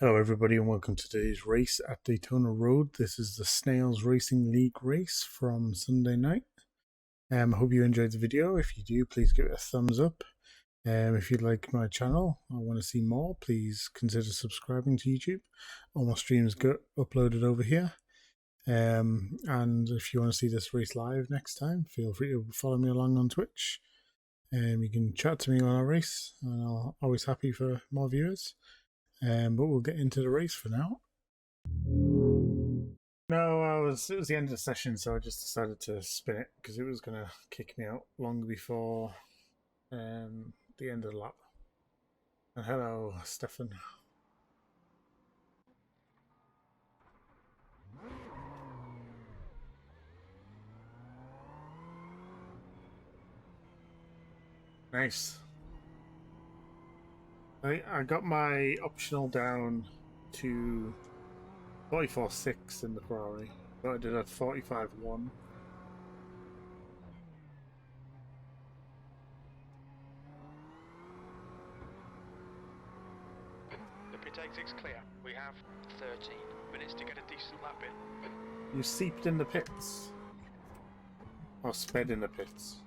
Hello everybody and welcome to today's race at Daytona Road. This is the Snails Racing League race from Sunday night. I hope you enjoyed the video. If you do, please give it a thumbs up. If you like my channel or want to see more, please consider subscribing to YouTube. All my streams get uploaded over here. And if you want to see this race live next time, feel free to follow me along on Twitch. You can chat to me on our race, and I'm always happy for more viewers. But we'll get into the race for now. No, it was the end of the session, so I just decided to spin it because it was going to kick me out long before the end of the lap. And hello, Stefan. Nice. I got my optional down to 44.6 in the Ferrari, but I did a 45.1. The pit exit's clear. We have 13 minutes to get a decent lap in. You seeped in the pits? Or sped in the pits?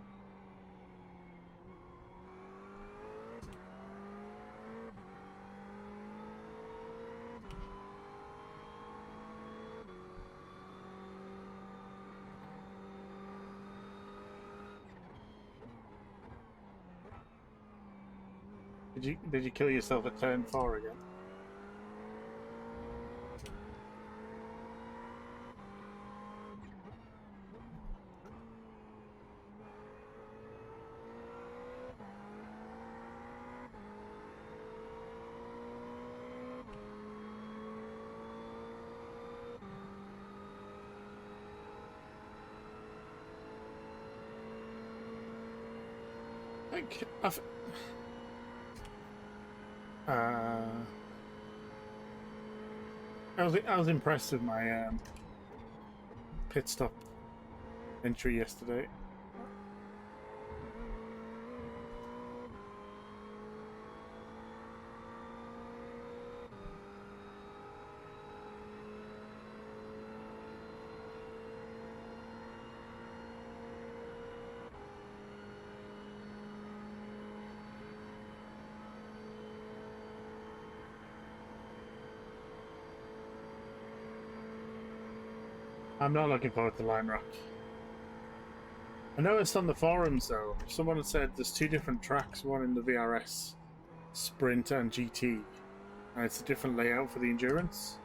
Did you kill yourself at turn 4 again? I was impressed with my pit stop entry yesterday. I'm not looking forward to Line Rock. I noticed on the forums though, someone had said there's two different tracks, one in the VRS, Sprint and GT, and it's a different layout for the endurance.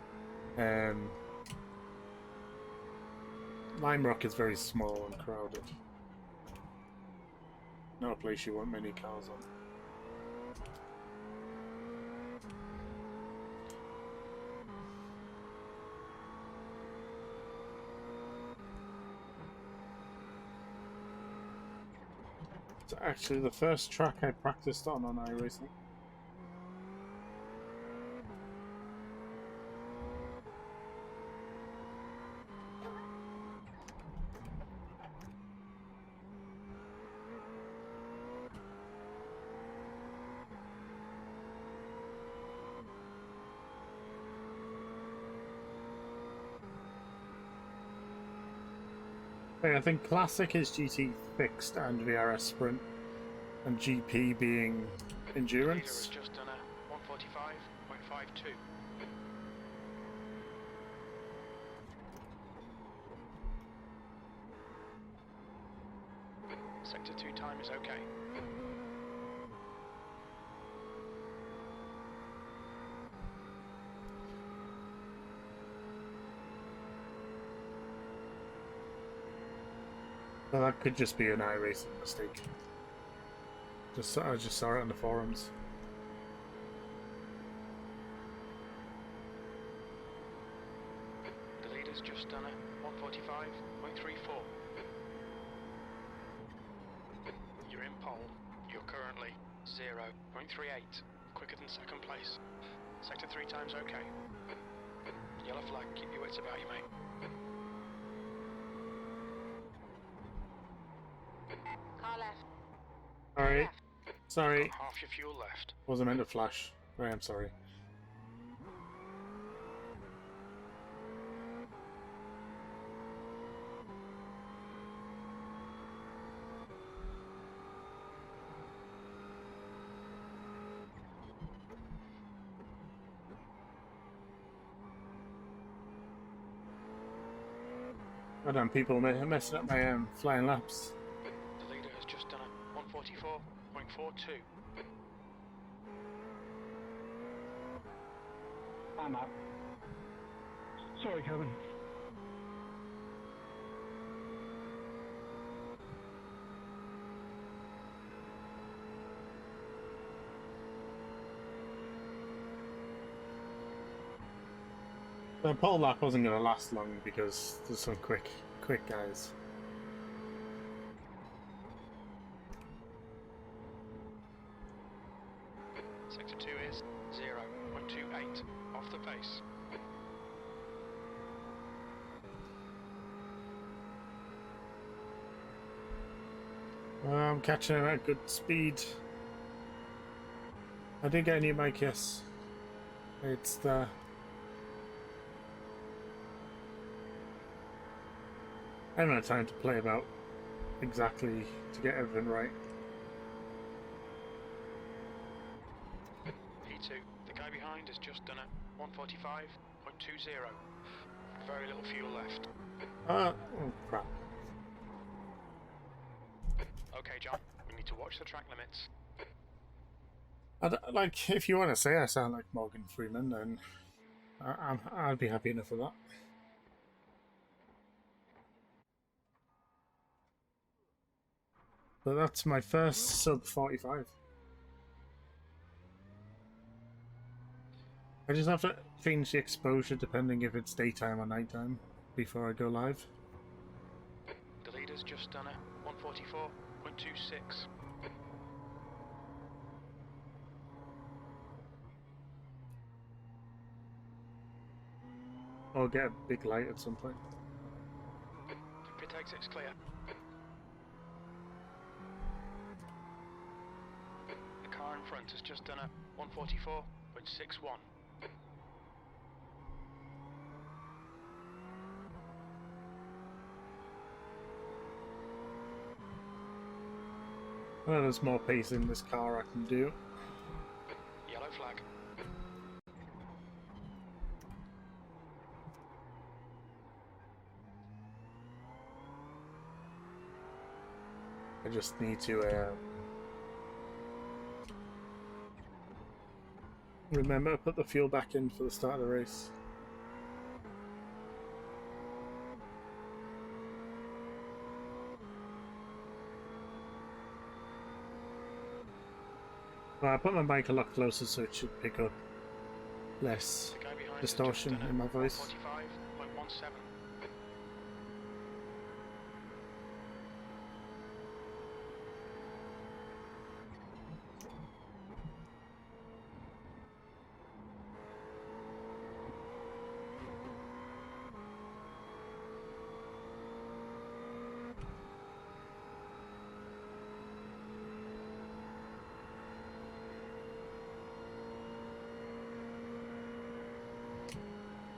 Lime Rock is very small and crowded. Not a place you want many cars on. It's actually the first track I practiced on Iracing. I think Classic is GT fixed and VRS Sprint, and GP being endurance. The leader has just done a 145.52. Sector 2 time is okay. Well, that could just be an iRacing mistake. I just saw it on the forums. The leader's just done a 145.34. You're in pole. You're currently 0.38, quicker than second place. Sector 3 time's okay. Yellow flag, keep your wits about you, mate. Car left. Sorry. Sorry. Half your fuel left. Wasn't meant to flash. I am sorry. Well done, people messing up my flying laps. The leader has just done a 144.42. I'm out. Sorry, Kevin. The pole lap wasn't going to last long because there's some quick guys. Sector 2 is 0.28 off the pace. I'm catching him at good speed. I did get a new mic, yes. It's the... I haven't had time to play about exactly to get everything right. P2, the guy behind has just done a 145.20. Very little fuel left. Oh crap. Okay, John, we need to watch the track limits. Like, if you want to say I sound like Morgan Freeman, then I'd be happy enough with that. But that's my first sub 45. I just have to change the exposure depending if it's daytime or nighttime before I go live. The leader's just done a 144.26. Or get a big light at some point. Pit exit's clear. The car in front has just done a 144.61. I know there's more pace in this car I can do. Yellow flag. I just need to remember to put the fuel back in for the start of the race. Well, I put my mic a lot closer so it should pick up less The guy behind distortion in my voice. 45.17.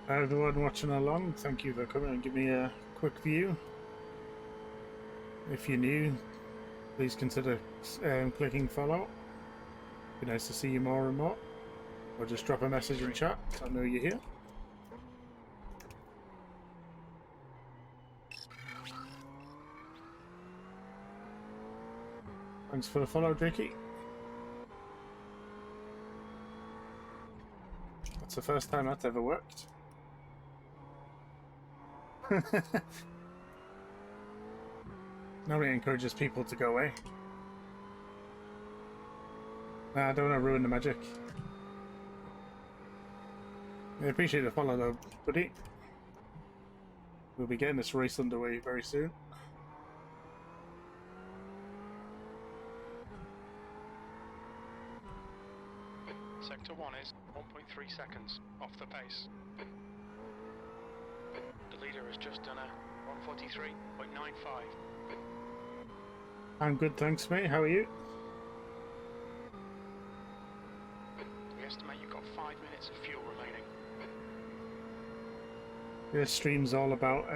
Hi everyone watching along, thank you for coming and give me a quick view. If you're new, please consider clicking follow. Be nice to see you more and more. Or just drop a message in chat, I know you're here. Thanks for the follow, Dickie. That's the first time that's ever worked. Nobody encourages people to go away. Nah, I don't want to ruin the magic. I appreciate the follow though, buddy. We'll be getting this race underway very soon. Sector 1 is 1.3 seconds off the pace. The leader has just done a 143.95. I'm good, thanks mate, how are you? We estimate you've got 5 minutes of fuel remaining. This stream's all about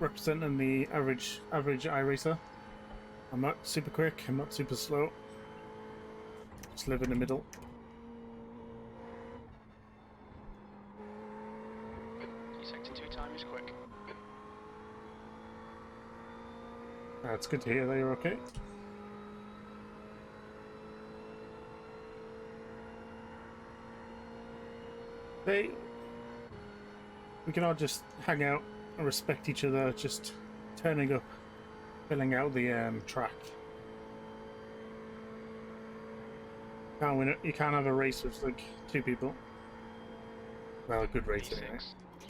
representing the average iRacer. I'm not super quick, I'm not super slow. Just live in the middle. Your sector 2 time is quick. It's good to hear that you're okay. Hey, we can all just hang out and respect each other, just turning up, filling out the track. Can't win it. You can't have a race with like 2 people. Well, a good race anyway.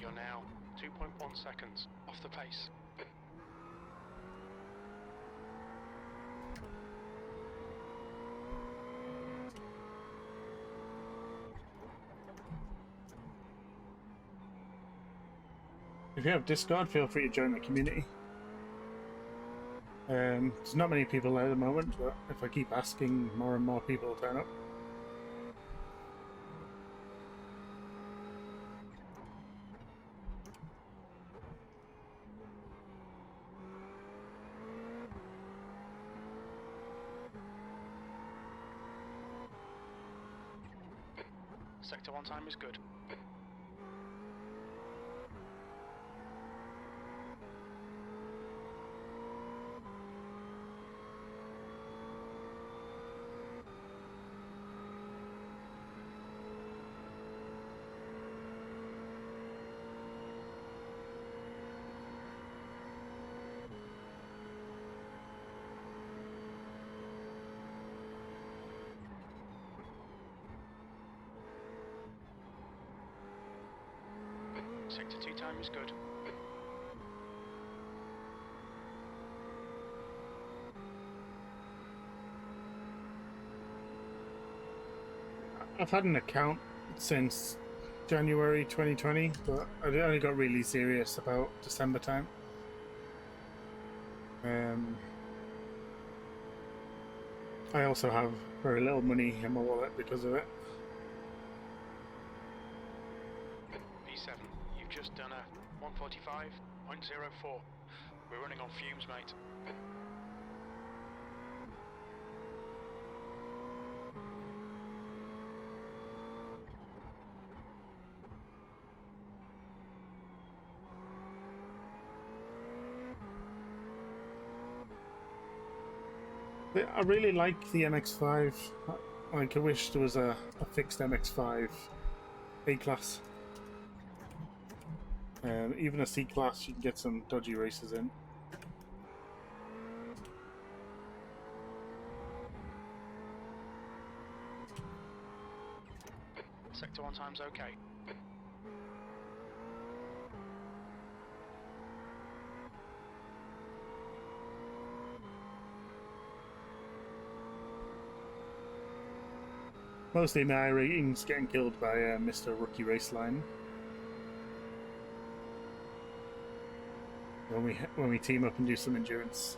You're now 2.1 seconds off the pace. If you have Discord, feel free to join the community. There's not many people there at the moment, but if I keep asking, more and more people will turn up. Sector 1 time is good. Sector 2 time is good. I've had an account since January 2020, but I only got really serious about December time. I also have very little money in my wallet because of it. P7, you've just done a 145.04. We're running on fumes, mate. I really like the MX-5. Like, I wish there was a fixed MX-5 A-class. Even a C-class, you can get some dodgy races in. Sector 1 time's okay. Mostly my ratings getting killed by Mr. Rookie Raceline. When we team up and do some endurance.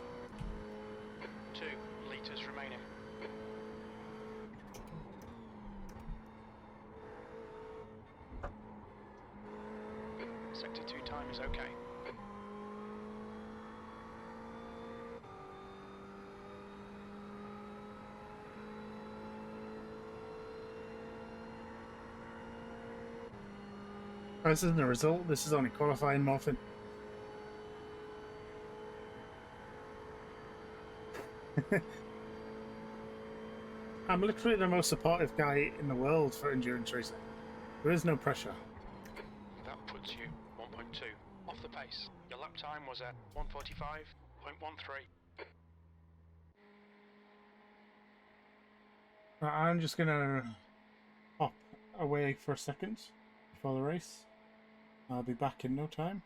2 litres remaining. Sector 2 time is okay. Oh, this isn't a result, this is only qualifying Morphin. I'm literally the most supportive guy in the world for endurance racing. There is no pressure. That puts you 1.2 off the pace. Your lap time was at 145.13. I'm just gonna hop away for a second before the race. I'll be back in no time.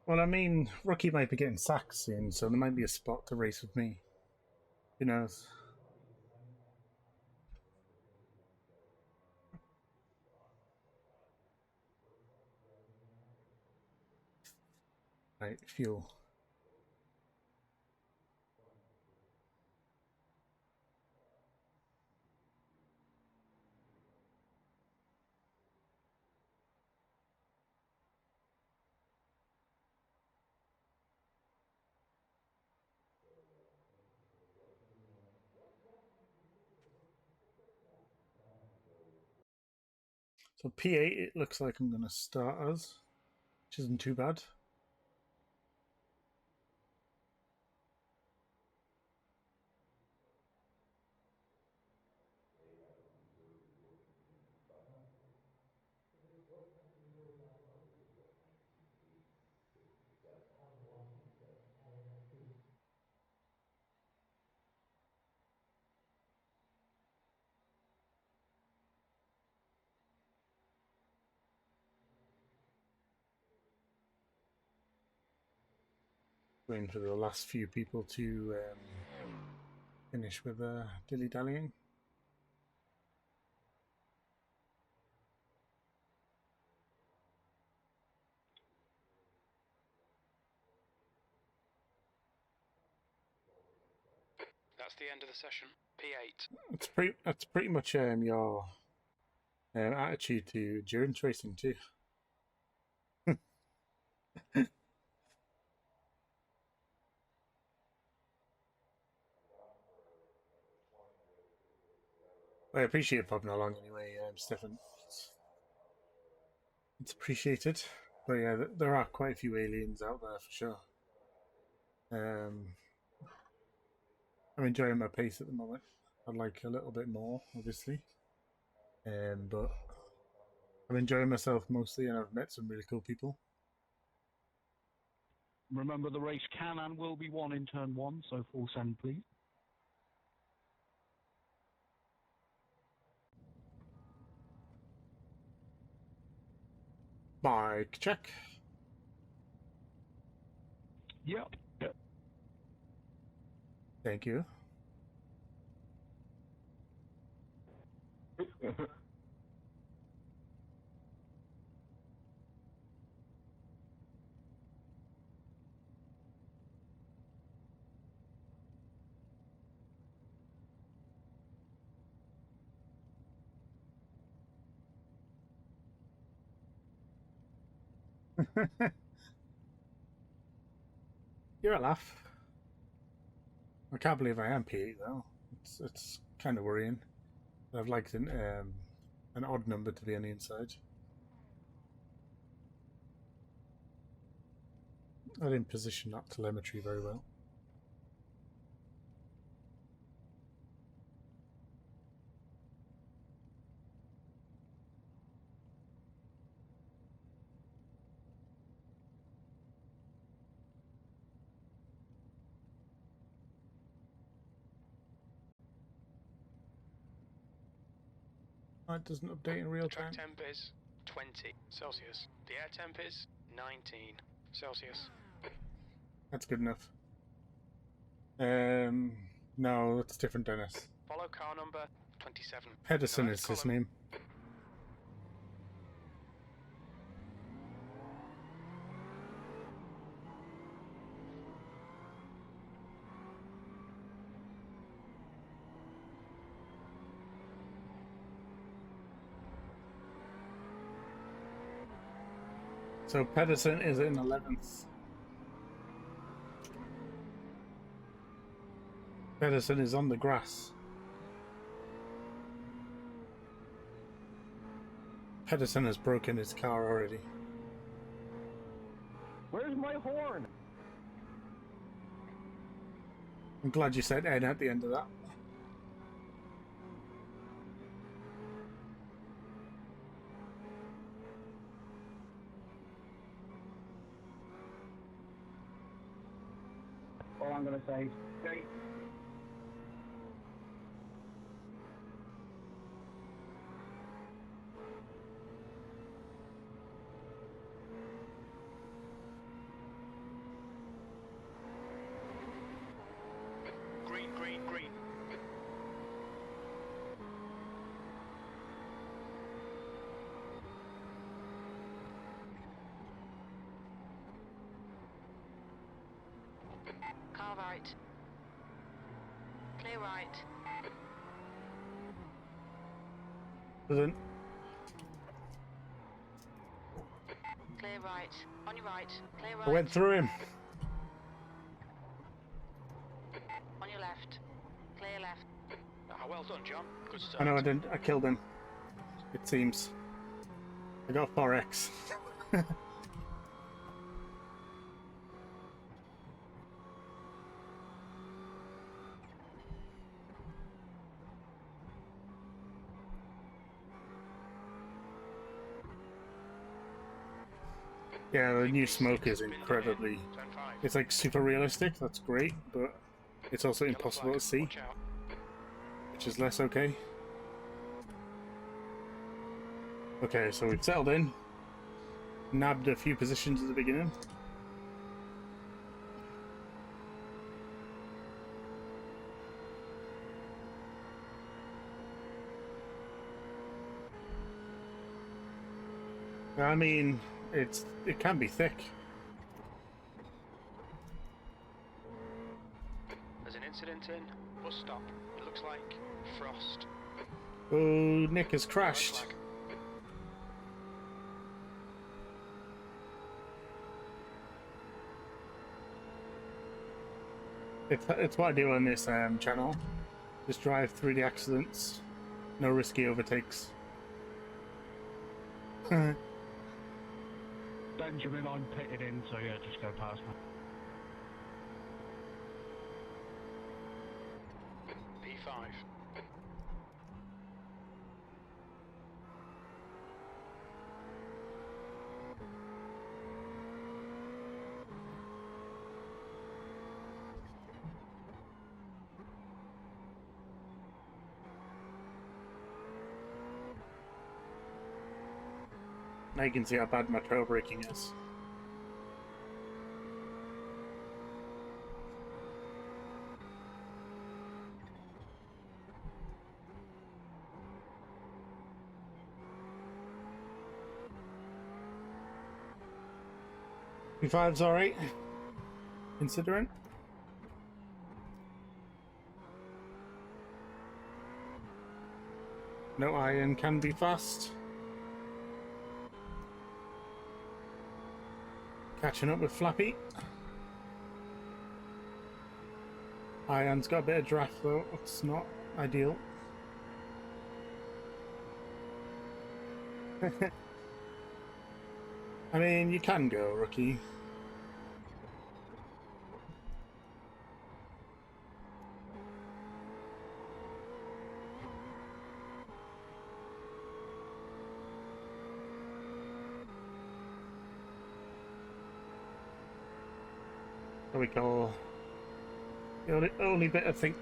Well, I mean, Rookie might be getting sacked soon, so there might be a spot to race with me. Who knows? Right, fuel. So P8, it looks like I'm going to start as, which isn't too bad. Waiting for the last few people to finish with dilly-dallying. That's the end of the session. P8. That's pretty much your attitude to endurance racing too. I appreciate popping along anyway, Stefan. It's appreciated. But yeah, there are quite a few aliens out there for sure. I'm enjoying my pace at the moment. I'd like a little bit more, obviously. But I'm enjoying myself mostly, and I've met some really cool people. Remember, the race can and will be won in turn 1, so full send, please. Bike check. Yep. Thank you. You're a laugh. I can't believe I am P8 though. It's kind of worrying. I've liked an odd number to be on the inside. I didn't position that telemetry very well. Oh, it doesn't update in real The track time. temp is 20 Celsius. The air temp is 19 Celsius. That's good enough. No, that's different, Dennis. Follow car number 27. Pedersen is his name. So Pedersen is in 11th. Pedersen is on the grass. Pedersen has broken his car already. Where's my horn? I'm glad you said N at the end of that. All I'm going to say, okay. right. Clear right. Doesn't. Clear right. On your right. Clear right. I went through him. On your left. Clear left. Well done, John. Good start. I know I didn't. I killed him. It seems. I got 4x. Yeah, the new smoke is incredibly... Turn 5. It's like super realistic, that's great, but it's also Yellow impossible flag. to see, Watch out. which is less okay. Okay, so we've settled in. Nabbed a few positions at the beginning. I mean, it can be thick. There's an incident in. Bus stop. It looks like frost. Oh, Nick has Red crashed. flag. It's what I do on this channel. Just drive through the accidents. No risky overtakes. Benjamin, I'm pitted in, so yeah, just go past me. P5. Now you can see how bad my trail braking is. P5's alright, considering. No iron can be fast. Catching up with Flappy. Iron's got a bit of draft though, it's not ideal. I mean, you can go, rookie. What we call the only bit I think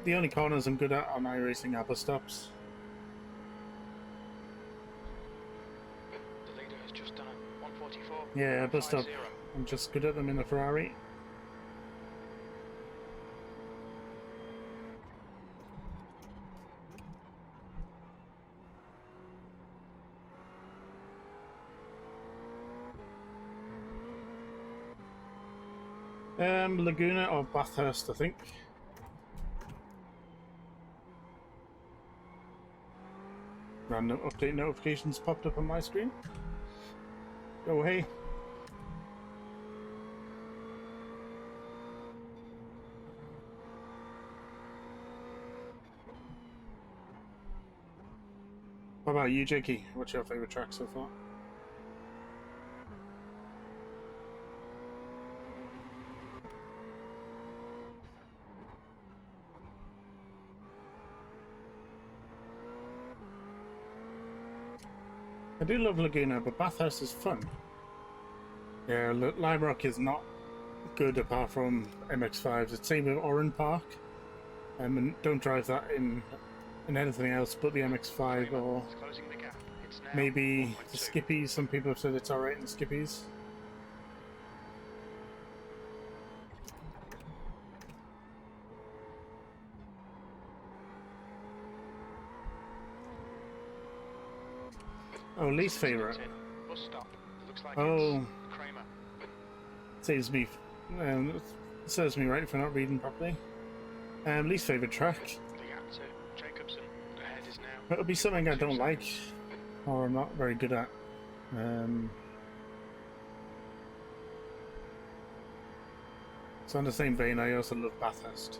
the only corners I'm good at on Iracing are bus stops. The leader has just done a 144. Yeah, bus stop. 50. I'm just good at them in the Ferrari. Laguna or Bathurst, I think. Random update notifications popped up on my screen. Oh, hey. What about you, Jakey? What's your favourite track so far? I do love Laguna, but Bathurst is fun. Yeah, Lime Rock is not good apart from MX-5s. It's same with Oran Park. And don't drive that in anything else but the MX-5 or It's closing the gap. It's now maybe the 1.2. Skippies. Some people have said it's alright in the Skippies. Oh, least favourite. Bus stop. Looks like Oh. it's Kramer. Saves me serves me right for not reading properly. Least favourite track. The gap to Jacobson ahead is now. It'll be something I don't like, or I'm not very good at. So in the same vein, I also love Bathurst.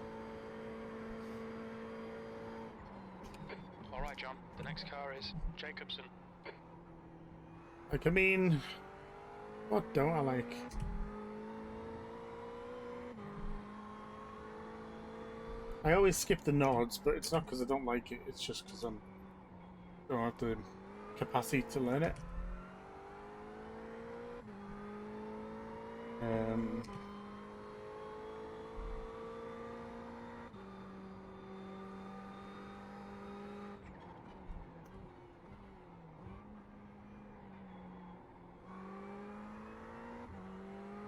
Alright, John, the next car is Jacobson. Like, I mean, what don't I like? I always skip the nods, but it's not because I don't like it, it's just because I don't have the capacity to learn it.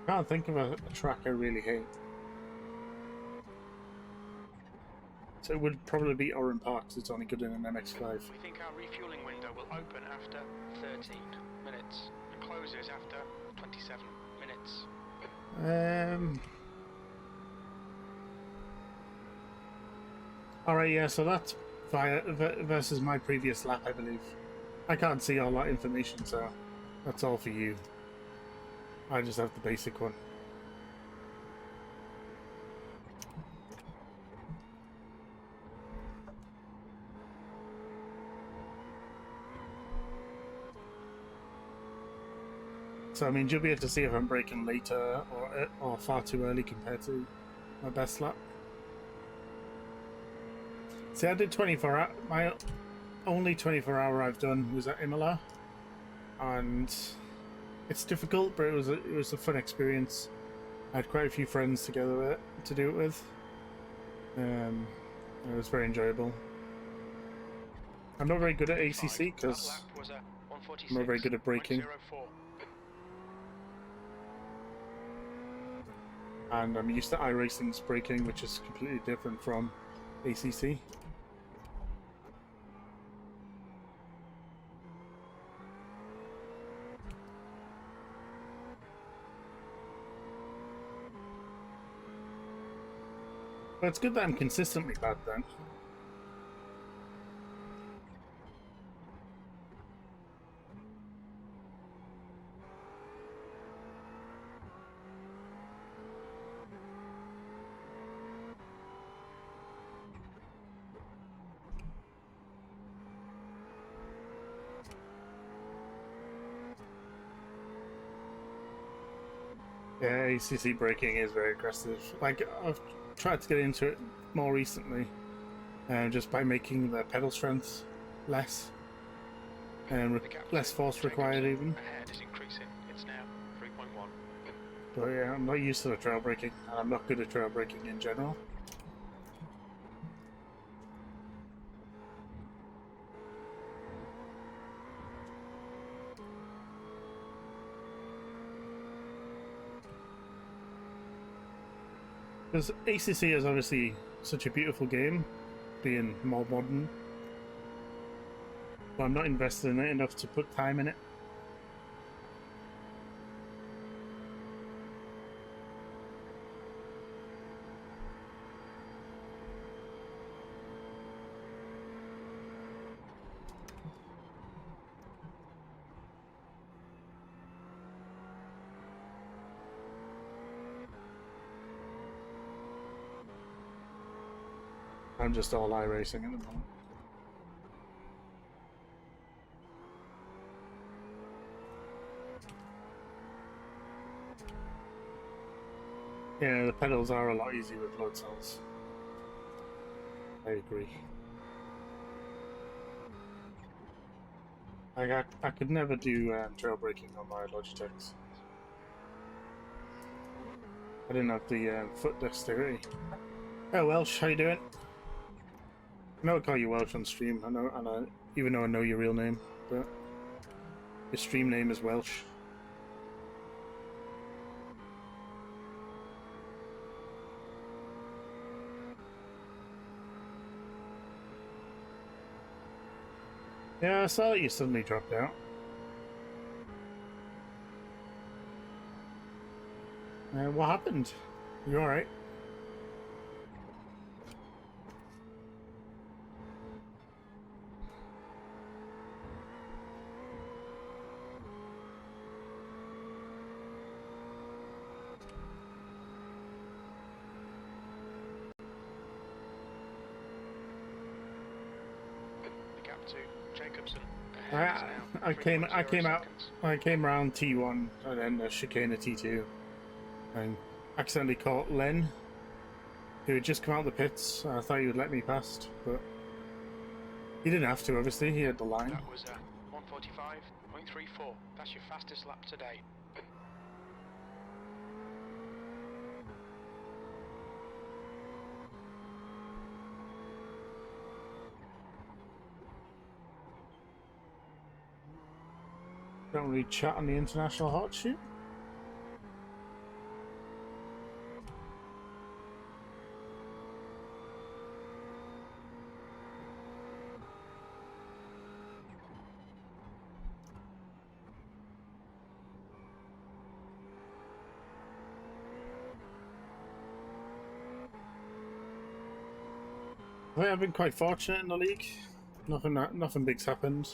I can't think of a track I really hate. So it would probably be Oran Park, because it's only good in an MX-5. We think our refueling window will open after 13 minutes and closes after 27 minutes. Alright, yeah, so that's versus my previous lap, I believe. I can't see all that information, so that's all for you. I just have the basic one. So I mean, you'll be able to see if I'm braking later or far too early compared to my best lap. See, I did 24 hour. My only 24-hour I've done was at Imola, and it's difficult, but it was a fun experience. I had quite a few friends together to do it with. It was very enjoyable. I'm not very good at ACC because I'm not very good at braking. And I'm used to Iracing's braking, which is completely different from ACC. But it's good that I'm consistently bad then. Yeah, ACC braking is very aggressive. Like, I've tried to get into it more recently, just by making the pedal strength less, and less force required even. Ahead is increasing. It's now 3.1. But yeah, I'm not used to the trail braking, and I'm not good at trail braking in general. Because ACC is obviously such a beautiful game, being more modern, but I'm not invested in it enough to put time in it. I'm just all Iracing at the moment. Yeah, the pedals are a lot easier with load cells. I agree. I could never do trail braking on my Logitechs. I didn't have the foot dexterity. Oh, Welsh, how you doing? I know I call you Welsh on stream. I know, even though I know your real name, but your stream name is Welsh. Yeah, I saw that you suddenly dropped out. What happened? You alright? The gap to Jacobson. I came around T1 and then the chicane at T2 and accidentally caught Len, who had just come out of the pits. I thought he would let me past, but he didn't have to, obviously. He had the line. That was 1:45.34. That's your fastest lap today. Don't really chat on the international hot shoot. I think I've been quite fortunate in the league. Nothing big's happened.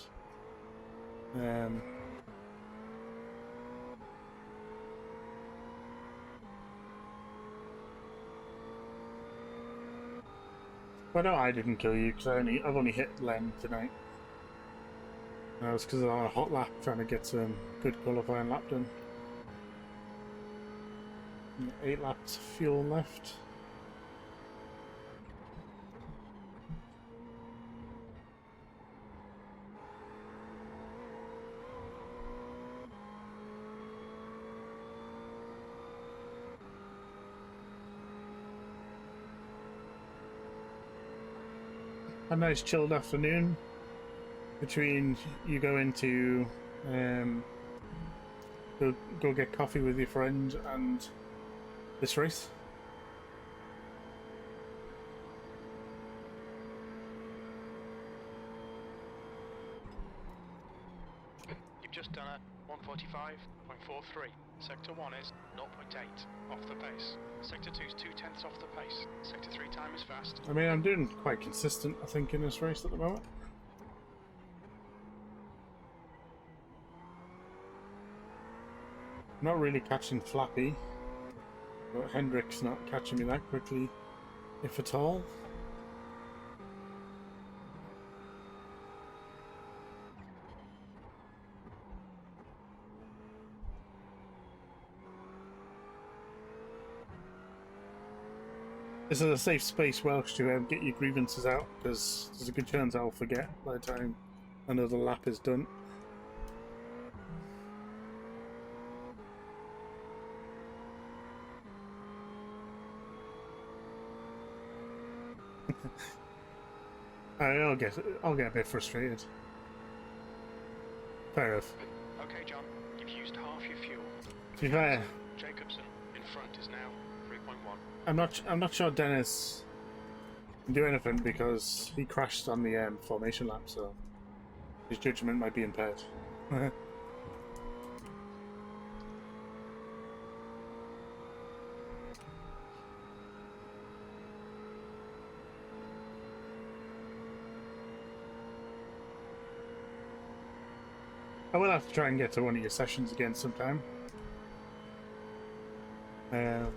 But no, I didn't kill you because I've only hit Len tonight. That was because I was on a hot lap trying to get some good qualifying lap done. 8 laps fuel left. A nice chilled afternoon between you going to go get coffee with your friend and this race. You've just done a 1:45.43. Sector 1 is 0.8 off the pace. Sector 2 is 0.2 off the pace. Sector 3 time is fast. I mean, I'm doing quite consistent, I think, in this race at the moment. Not really catching Flappy, but Hendrick's not catching me that quickly, if at all. This is a safe space, Welsh, to get your grievances out, because there's a good chance I'll forget by the time another lap is done. I'll get a bit frustrated. Fair enough. Okay, John, you've used half your fuel. To be fair, Jacobson in front is now 3.1. I'm not sure Dennis can do anything because he crashed on the formation lap, so his judgment might be impaired. I will have to try and get to one of your sessions again sometime. So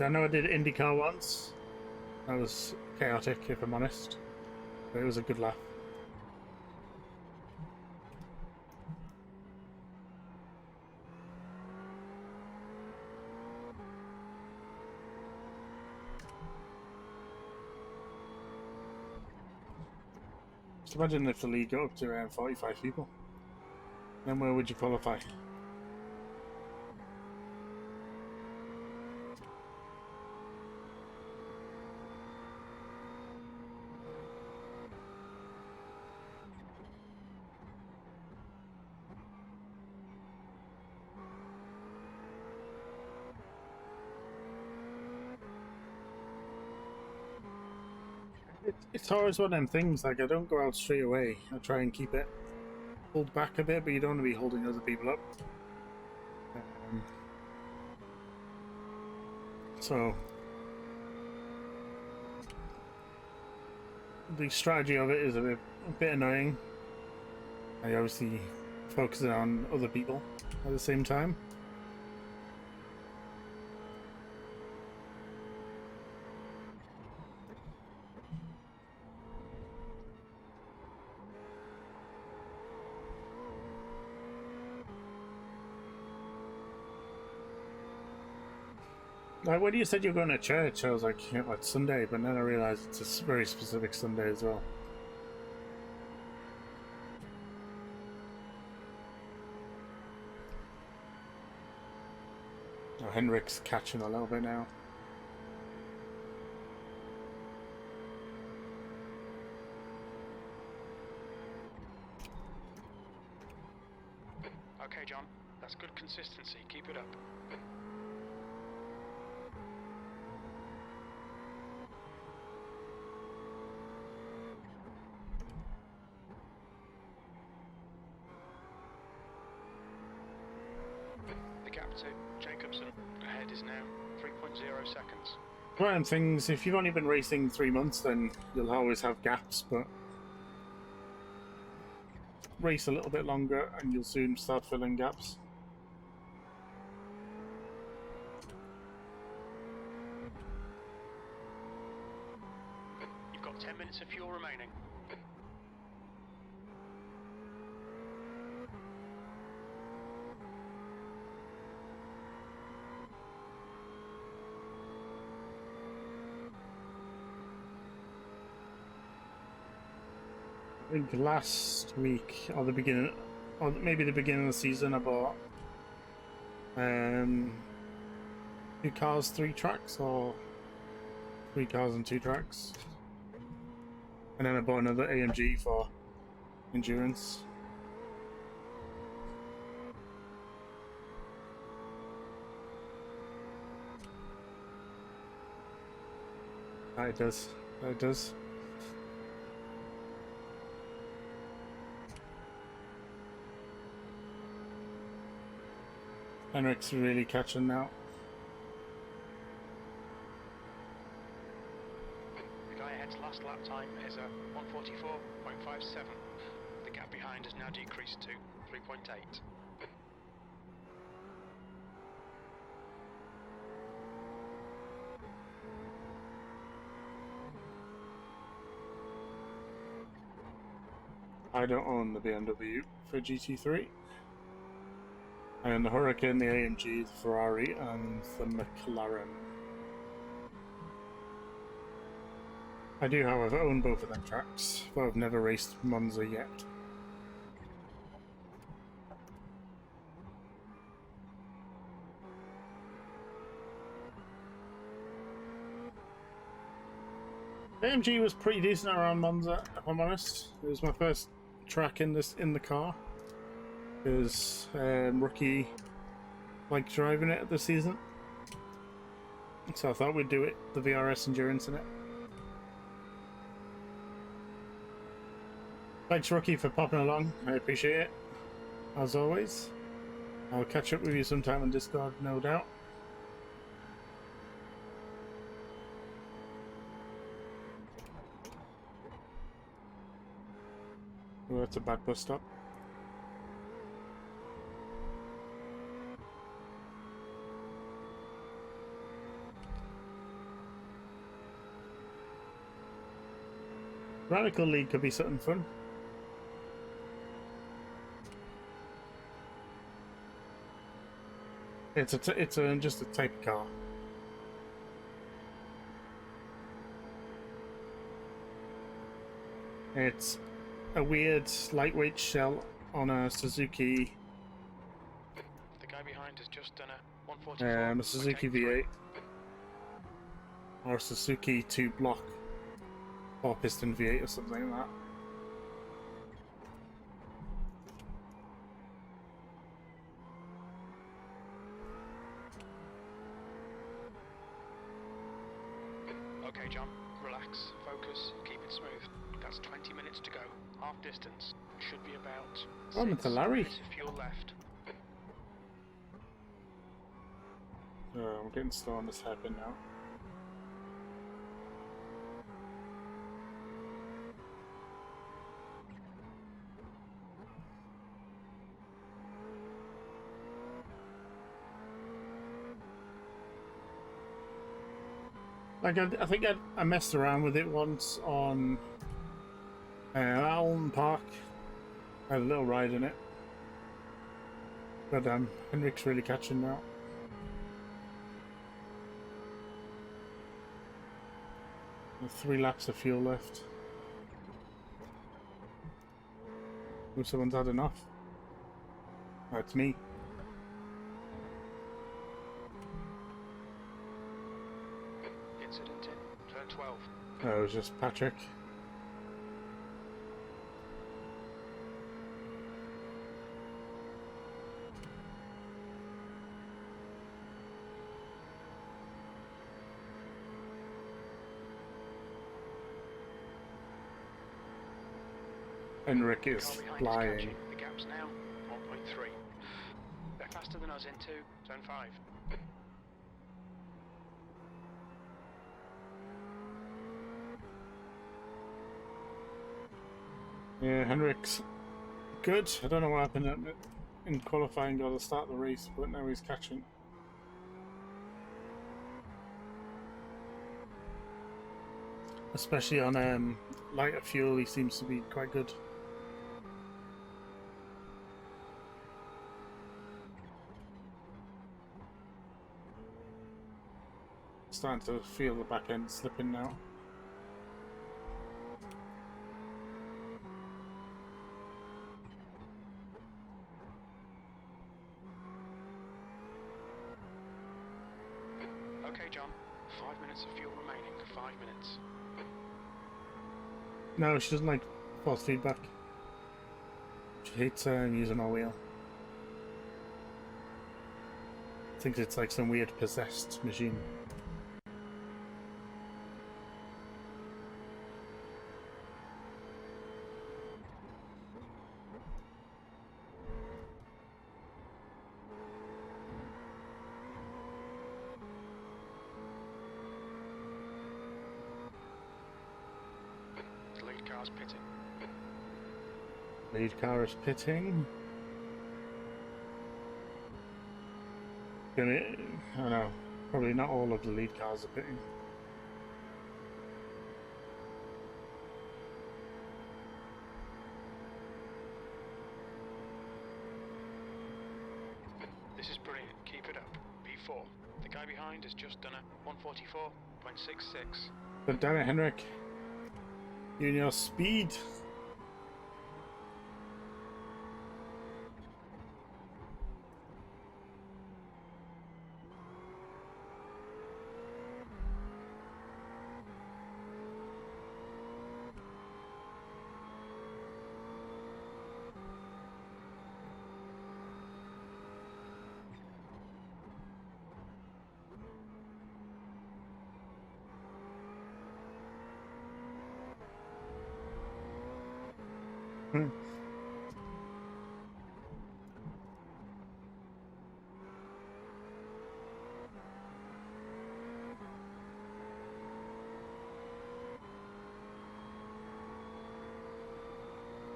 I know I did IndyCar once. That was chaotic, if I'm honest, but it was a good laugh. Just imagine if the league got up to around 45 people. Then where would you qualify? It's always one of them things, like I don't go out straight away. I try and keep it pulled back a bit, but you don't want to be holding other people up. So the strategy of it is a bit annoying. I obviously focus on other people at the same time. Like when you said you're going to church, I was like, yeah, it's Sunday, but then I realized it's a very specific Sunday as well. Oh, Henrik's catching a little bit now. Okay, John, that's good consistency. Keep it up. The gap to Jacobson ahead is now 3.0 seconds. Right, and things, if you've only been racing 3 months, then you'll always have gaps, but race a little bit longer and you'll soon start filling gaps. You've got 10 minutes of fuel remaining. I think last week, or the beginning, or maybe the beginning of the season, I bought 2 cars, 3 tracks, or 3 cars and 2 tracks. And then I bought another AMG for endurance. It does. It does. Henrik's really catching now. The guy ahead's last lap time is a 1:44.57. The gap behind has now decreased to 3.8. I don't own the BMW for GT3. I own the Huracan, the AMG, the Ferrari, and the McLaren. I do, however, own both of them tracks, but I've never raced Monza yet. AMG was pretty decent around Monza, if I'm honest. It was my first track in the car. Because Rookie liked driving it this season, so I thought we'd do it, the VRS endurance in it. Thanks Rookie for popping along, I appreciate it, as always. I'll catch up with you sometime on Discord, no doubt. Oh, that's a bad bus stop. Radical League could be something fun. It's just a type of car. It's a weird lightweight shell on a Suzuki. The guy behind has just done a 1:44. A Suzuki V8 or a Suzuki 2-block 4-piston V8 or something like that. Okay, John, relax, focus, keep it smooth. That's 20 minutes to go. Half distance. Should be about Oh, it's a Larry. 6 minutes of fuel left. I'm getting slow on this hairpin now. Like I think I messed around with it once on Allen Park. I had a little ride in it, but Henrik's really catching now. With 3 laps of fuel left. Oh, someone's had enough. Oh, it's me. Incident in turn 12. Oh, it was just Patrick. Henrik is Car behind is flying. catching. The gap's now 1.3. They're faster than us into turn 5. Yeah, Henrik's good. I don't know what happened in qualifying, got to start the race, but now he's catching. Especially on lighter fuel, he seems to be quite good. Starting to feel the back end slipping now. Okay, John. 5 minutes of fuel remaining. 5 minutes. No, she doesn't like force feedback. She hates using our wheel. Thinks it's like some weird possessed machine. The lead car's pitting. Lead car is pitting. I don't know. Probably not all of the lead cars are pitting. This is brilliant. Keep it up. P4. The guy behind has just done a 144.66. But damn it, Henrik. You and your speed.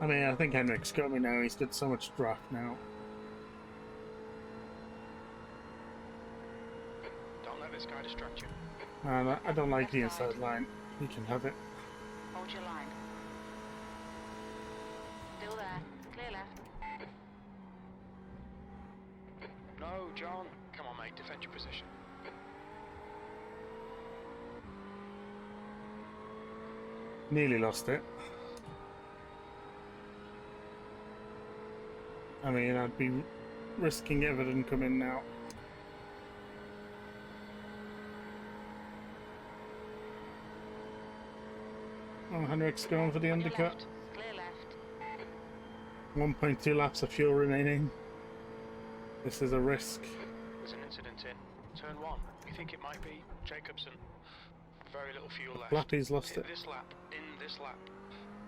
I mean, I think Henrik's got me now. He's got so much draft now. Don't let this guy distract you. And I don't like the inside line. He can have it. Hold your line. Still there. Clear left. No, John. Come on, mate. Defend your position. Nearly lost it. I mean, I'd be risking it if it didn't come in now. Oh, Henrik's going for the On your undercut. left. Clear left. 1.2 laps of fuel remaining. This is a risk. There's an incident in turn 1. We think it might be Jacobson. Very little fuel left. Flappy's lost In it. this lap.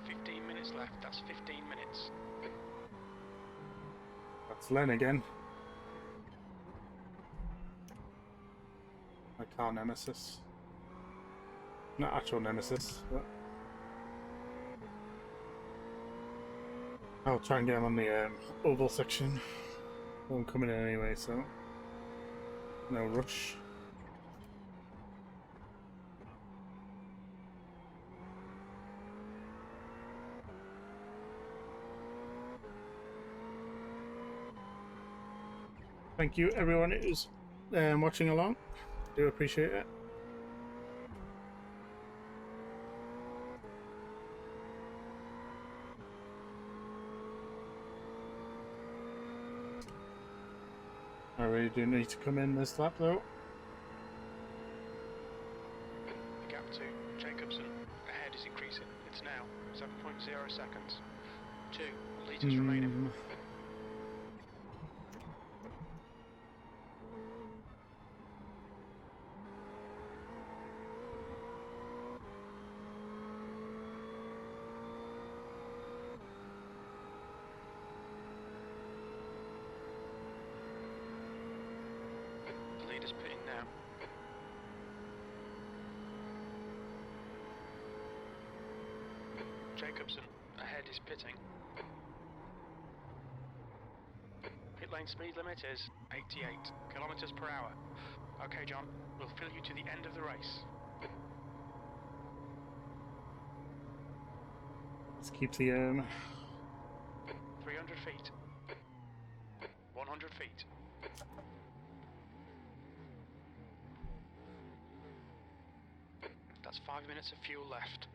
15 minutes left. That's 15 minutes. That's Len again. My car nemesis. Not actual nemesis, but I'll try and get him on the oval section. I'm coming in anyway, so no rush. Thank you everyone who's watching along. Do appreciate it. I really do need to come in this lap though. The gap to Jacobson ahead is increasing. It's now 7.0 seconds. 2 litres remaining. The leader's pitting now. Jacobson ahead is pitting. Pit lane speed limit is 88 kilometers per hour. Okay, John, we'll fill you to the end of the race. Let's keep the 300 feet. 100 feet. That's 5 minutes of fuel left.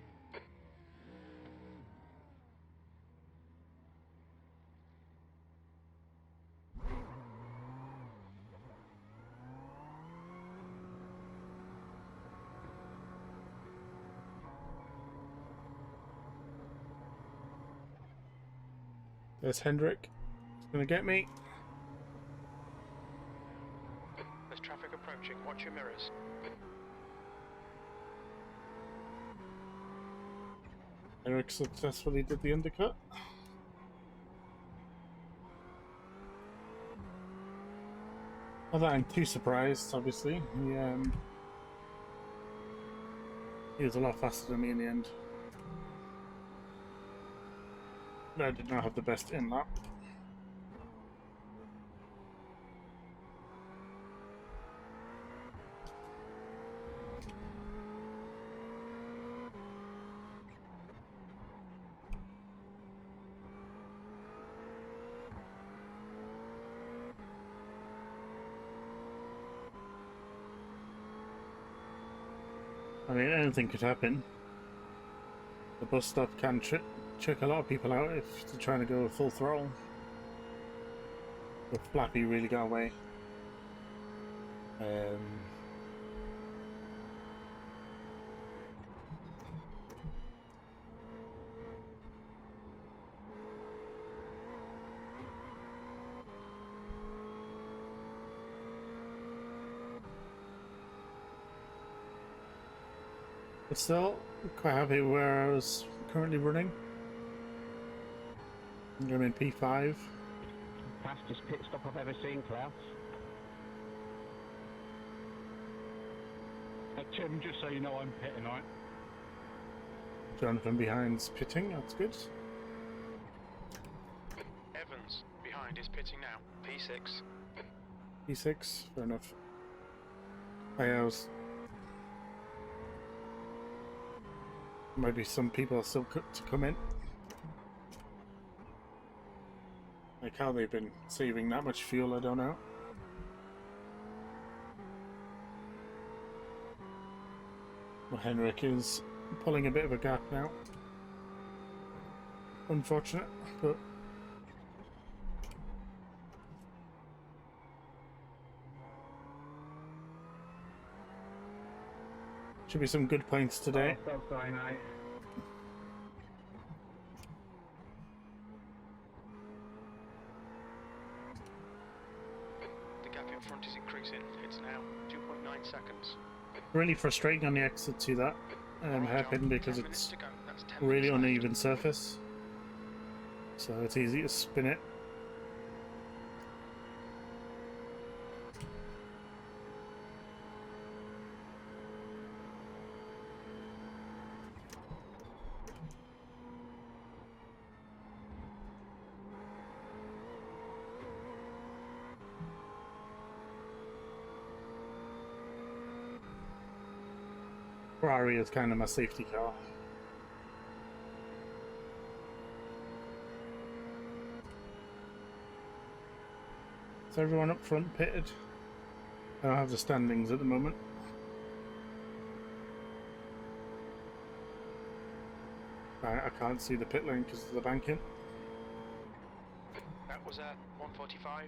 There's Hendrick. He's gonna get me. There's traffic approaching. Watch your mirrors. Eric successfully did the undercut. Not that I'm too surprised, obviously. He was a lot faster than me in the end. But I did not have the best in lap. I mean, anything could happen. The bus stop can check a lot of people out if they're trying to go full throttle. But Flappy really got away. But still, quite happy where I was currently running. I'm in P5. Fastest pit stop I've ever seen, Klaus. Tim, just so you know, I'm pitting, right? Jonathan behind's pitting, that's good. Evans behind is pitting now. P6. P6, fair enough. I was. Maybe some people are still to come in. Like how they've been saving that much fuel, I don't know. Well, Henrik is pulling a bit of a gap now. Unfortunate, but should be some good points today. Oh, so sorry, mate. The gap in front is increasing. It's now 2.9 seconds. Really frustrating on the exit to that hairpin because 10 minutes it's to go. That's 10 really minutes left. uneven surface, so it's easy to spin it. Ferrari is kind of my safety car. Is everyone up front pitted? I don't have the standings at the moment. I can't see the pit lane because of the banking. That was at 145.90.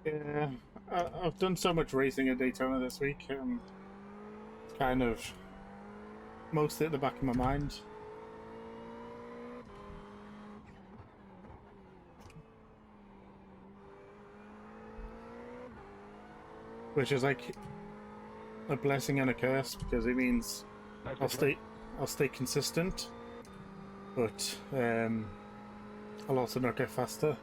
Yeah, I've done so much racing at Daytona this week. It's kind of mostly at the back of my mind. Which is like a blessing and a curse because it means I'll stay consistent, but I'll also not get faster.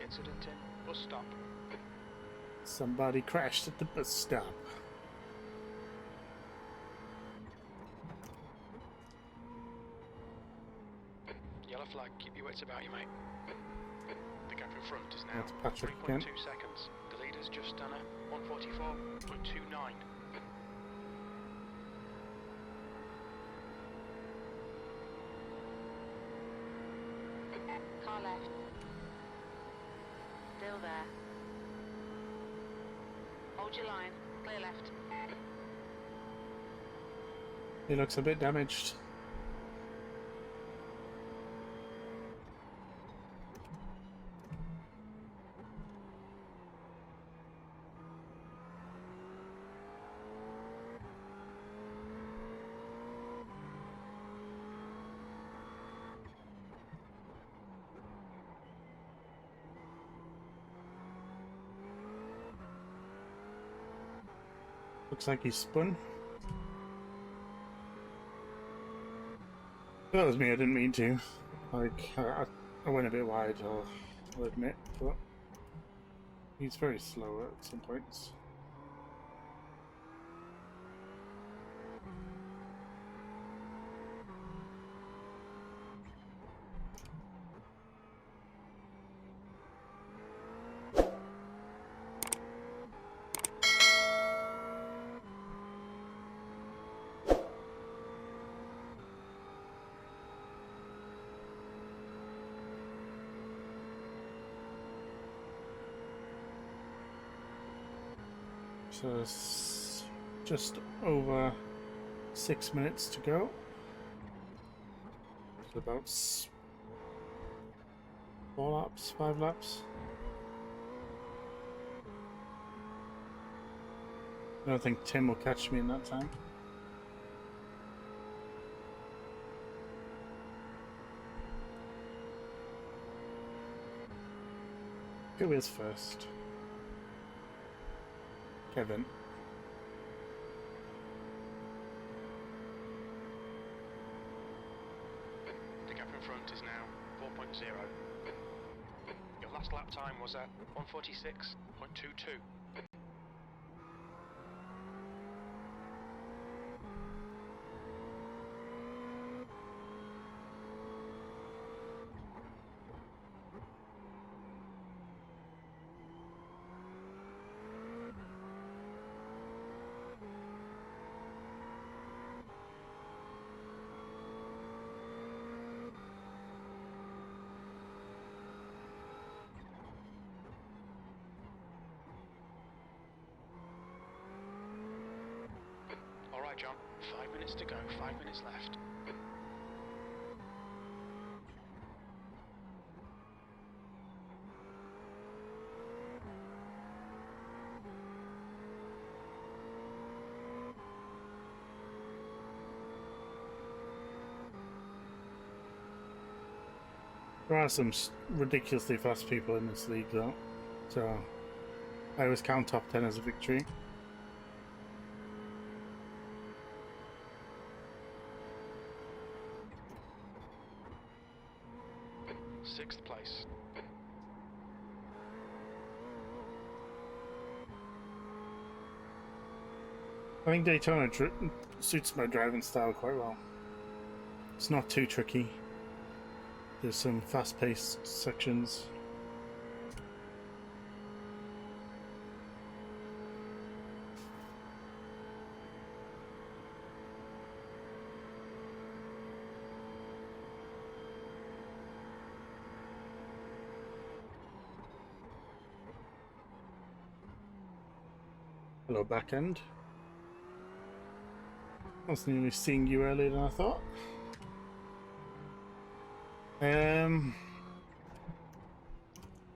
Incident in bus stop. Somebody crashed at the bus stop. Yellow flag, keep your wits about you, mate. The gap in front is now That's Patrick 3.2 again. seconds. The leader's just done a 144.29. Car left. Still there. Hold your line. Clear left. He looks a bit damaged. Looks like he's spun. That was me, I didn't mean to. Like, I went a bit wide, I'll admit, but he's very slow at some points. So it's just over 6 minutes to go. It's about 4 laps, 5 laps. I don't think Tim will catch me in that time. Who is first? Kevin. The gap in front is now 4.0. Your last lap time was at 146.22. Alright, John, 5 minutes to go, 5 minutes left. There are some ridiculously fast people in this league though, so I always count top 10 as a victory. 6th place. I think Daytona suits my driving style quite well. It's not too tricky. There's some fast-paced sections. Hello, back end. I was nearly seeing you earlier than I thought. There's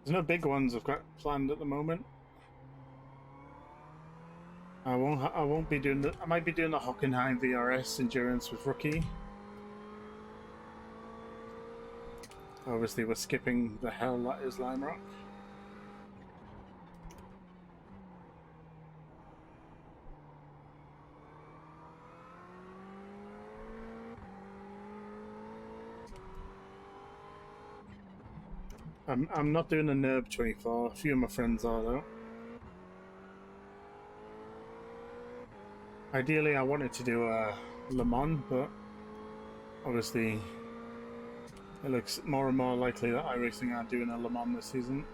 no big ones I've got planned at the moment. I won't be doing I might be doing the Hockenheim VRS endurance with Rookie. Obviously, we're skipping the hell that is Lime Rock. I'm not doing a NERB 24. A few of my friends are though. Ideally, I wanted to do a Le Mans, but obviously, it looks more and more likely that Iracing are doing a Le Mans this season,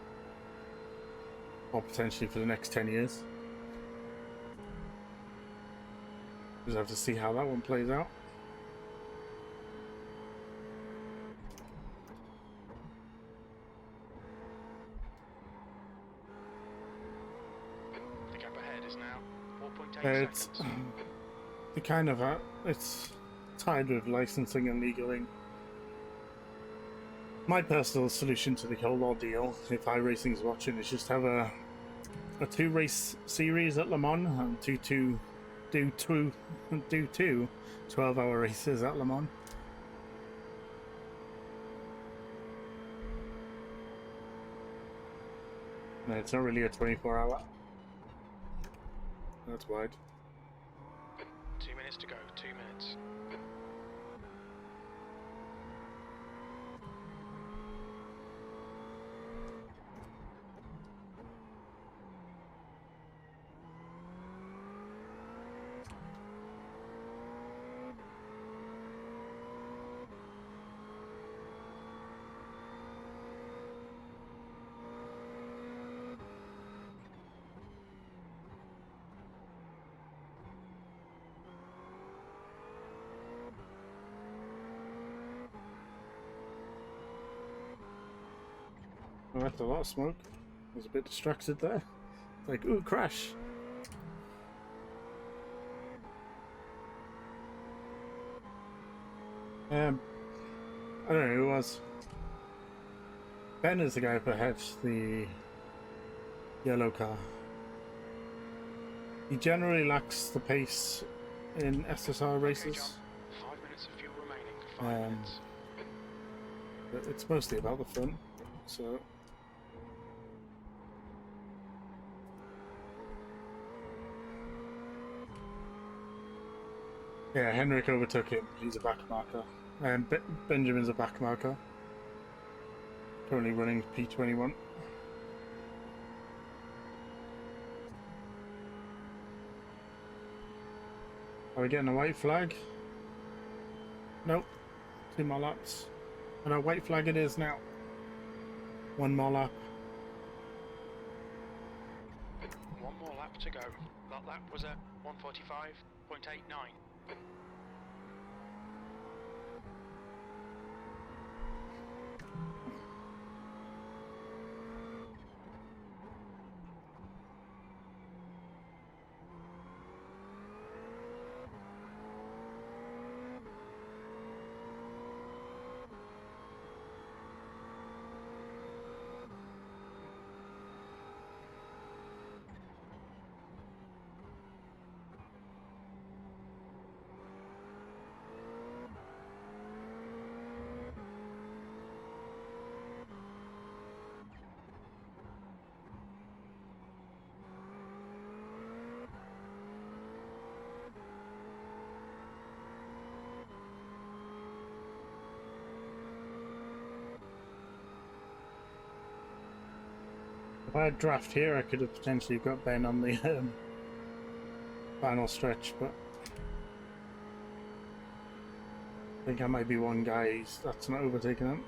or potentially for the next 10 years. Just have to see how that one plays out. The gap ahead is now 4.8 It's seconds. the kind of it's tied with licensing and legaling. My personal solution to the whole ordeal, if Iracing is watching, is just have a 2-race series at Le Mans and do two 12-hour races at Le Mans. No, it's not really a 24-hour. That's wide. 2 minutes to go, 2 minutes. Oh, that's a lot of smoke. I was a bit distracted there. Like, ooh, crash. I don't know who it was. Ben is the guy up ahead, the yellow car. He generally lacks the pace in SSR races. Okay, John. 5 minutes of fuel remaining. 5 minutes. But it's mostly about the fun, so... Yeah, Henrik overtook him. He's a back marker. And Benjamin's a back marker. Currently running P21. Are we getting a white flag? Nope. 2 more laps. And a white flag it is now. 1 more lap. 1 more lap to go. That lap was at 1:45.89. I had draft here, I could have potentially got Ben on the final stretch, but I think I might be one guy that's not overtaking him.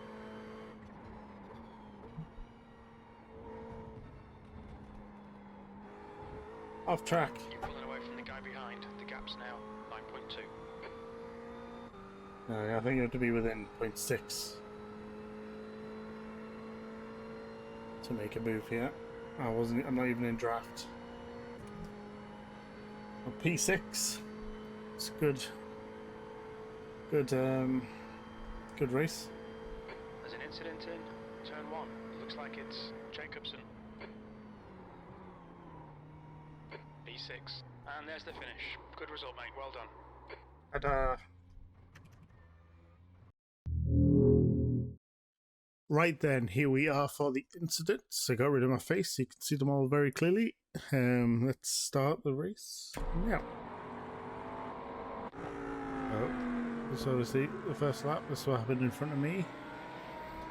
Off track. You're pulling away from the guy behind. The gap's now 9.2. I think you have to be within 0.6 to make a move here. I'm not even in draft. P6. It's good. Good race. There's an incident in turn 1. Looks like it's Jacobson. P6. And there's the finish. Good result, mate. Well done. Right then, here we are for the incidents. I got rid of my face, so you can see them all very clearly. Let's start the race now. Oh, this is obviously the first lap. This is what happened in front of me.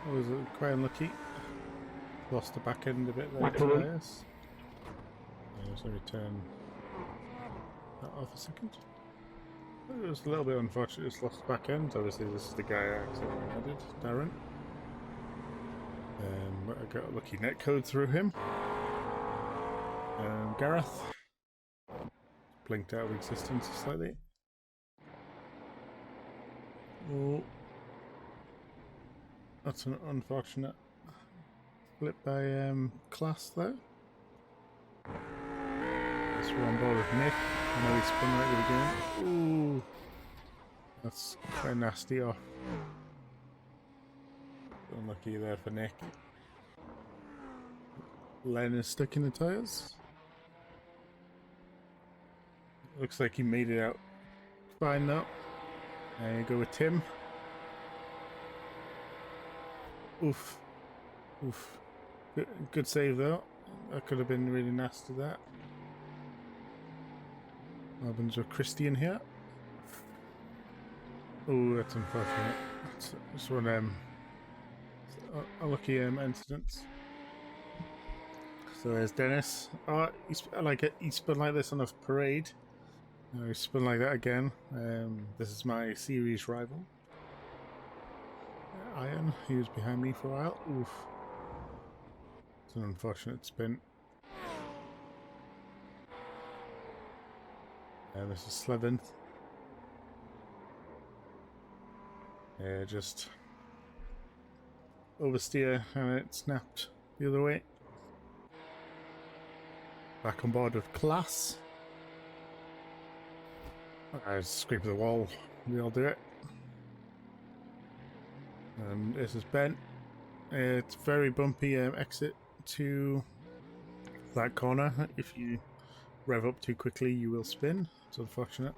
I was quite unlucky. Lost the back end a bit there. Yes. So we turn that off a second. It was a little bit unfortunate. Just lost the back end. Obviously, this is the guy I accidentally added, Darren. I got a lucky netcode through him. Gareth blinked out of existence slightly. Oh, that's an unfortunate flip by Class there. Guess we're on board with Nick. I know he spun right at the beginning. Ooh, that's quite nasty off. Unlucky there for Nick. Len is stuck in the tyres. Looks like he made it out fine though. You go with Tim. Oof. Oof. Good save though. That could have been really nasty, that. What happens with Christian here? Oh, that's unfortunate. It's one of them unlucky incidents. So there's Dennis. Oh, I like it. He spun like this on a parade. He spun like that again. This is my series rival. Iron, he was behind me for a while. Oof. It's an unfortunate spin. This is Sleventh. Just oversteer and it snapped the other way. Back on board with Class. I scrape the wall. We all do it. This is Ben. It's very bumpy exit to that corner. If you rev up too quickly, you will spin. It's unfortunate.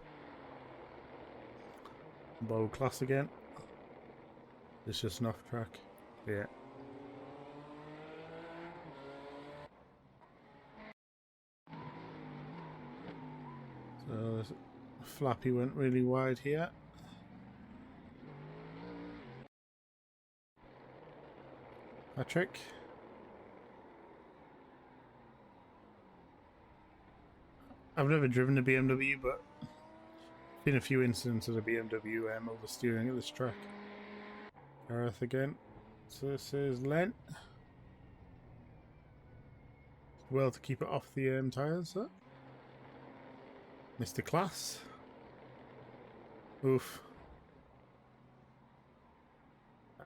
Bow Class again. It's just an off track. Yeah. So Flappy went really wide here. Patrick. I've never driven a BMW, but seen a few incidents of a BMW oversteering at this track. Gareth again. So this is Len. Well, to keep it off the tyres, huh? Mr. Class. Oof.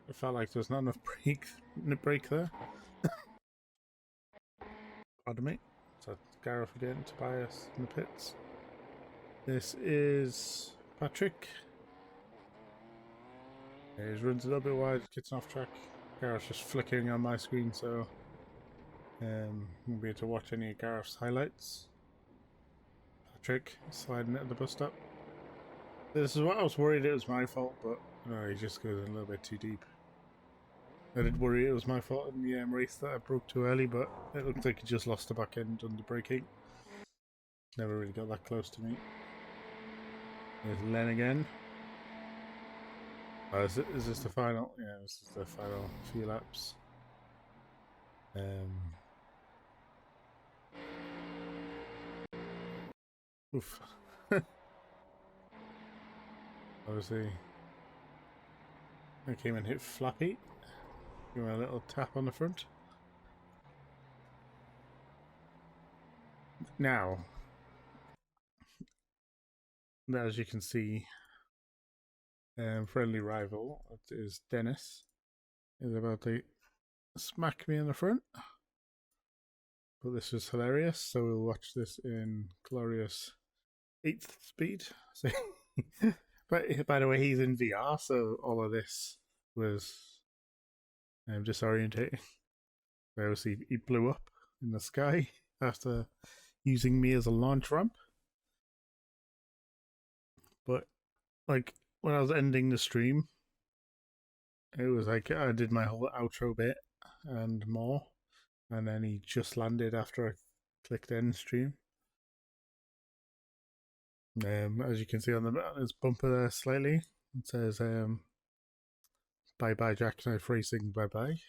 I felt like there was not enough brake there. Pardon me. So Gareth again, Tobias in the pits. This is Patrick. He runs a little bit wide, gets off track. Gareth's just flickering on my screen, so won't be able to watch any of Gareth's highlights. Patrick sliding at the bus stop. This is what I was worried it was my fault, but no, he just goes in a little bit too deep. I did worry it was my fault in the race that I broke too early, but it looked like he just lost the back end under braking. Never really got that close to me. There's Len again. Oh, is this the final? Yeah, this is the final few laps. Oof. Obviously, I came and hit Flappy. Give him a little tap on the front. Now, as you can see, friendly rival, it is Dennis, is about to smack me in the front. But this was hilarious, so we'll watch this in glorious 8th speed. So, but by the way, he's in VR, so all of this was disorientating. Obviously, he blew up in the sky after using me as a launch ramp. But like when I was ending the stream, it was like I did my whole outro bit and more, and then he just landed after I clicked end stream. As you can see on his bumper there slightly, it says bye bye Jackknife Racing, bye bye.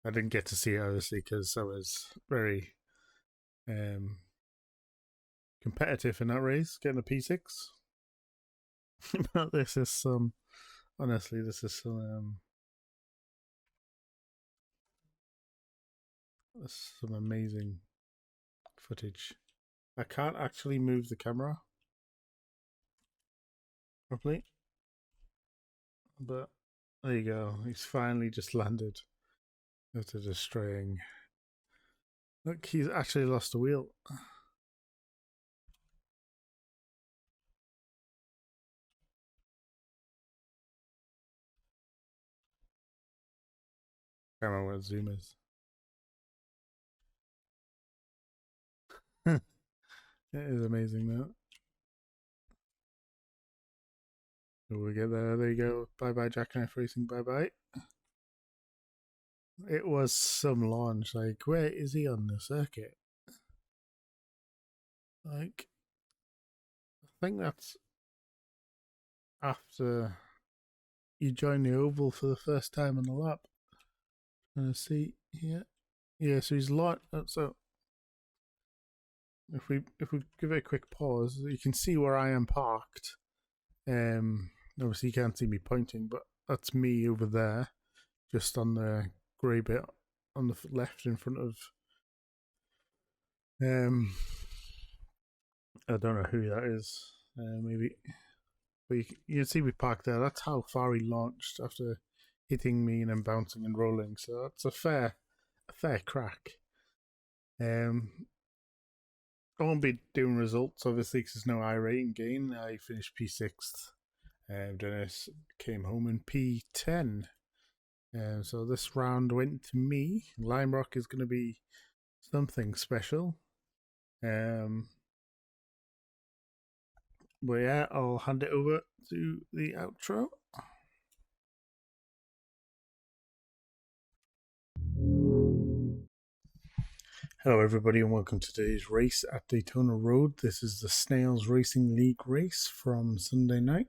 I didn't get to see it obviously because I was very competitive in that race, getting a P6. But this is some, honestly, this is some amazing footage. I can't actually move the camera properly, but there you go. He's finally just landed after destroying. Look, he's actually lost a wheel. I can't remember what zoom is. It is amazing though. So we get there. There you go. Bye bye Jackknife Racing. Bye bye. It was some launch. Like, where is he on the circuit? Like, I think that's after you join the oval for the first time on the lap. See here, yeah. So he's launched. So if we give it a quick pause, you can see where I am parked. Obviously you can't see me pointing, but that's me over there, just on the grey bit on the left in front of. I don't know who that is. Maybe, but you can see we parked there. That's how far he launched after hitting me and then bouncing and rolling. So that's a fair crack. I won't be doing results obviously because there's no iRating gain. I finished P6th. Dennis came home in P10. So this round went to me. Lime Rock is going to be something special. But yeah, I'll hand it over to the outro. Hello everybody and welcome to today's race at Daytona Road. This is the Snails Racing League race from Sunday night.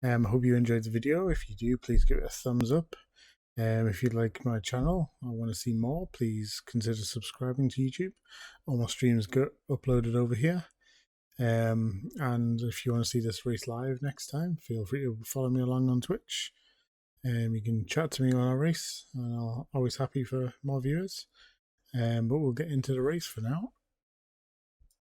I hope you enjoyed the video. If you do, please give it a thumbs up. If you like my channel or want to see more, please consider subscribing to YouTube. All my streams get uploaded over here. And if you want to see this race live next time, feel free to follow me along on Twitch. You can chat to me on our race, and I'm always happy for more viewers. But we'll get into the race for now.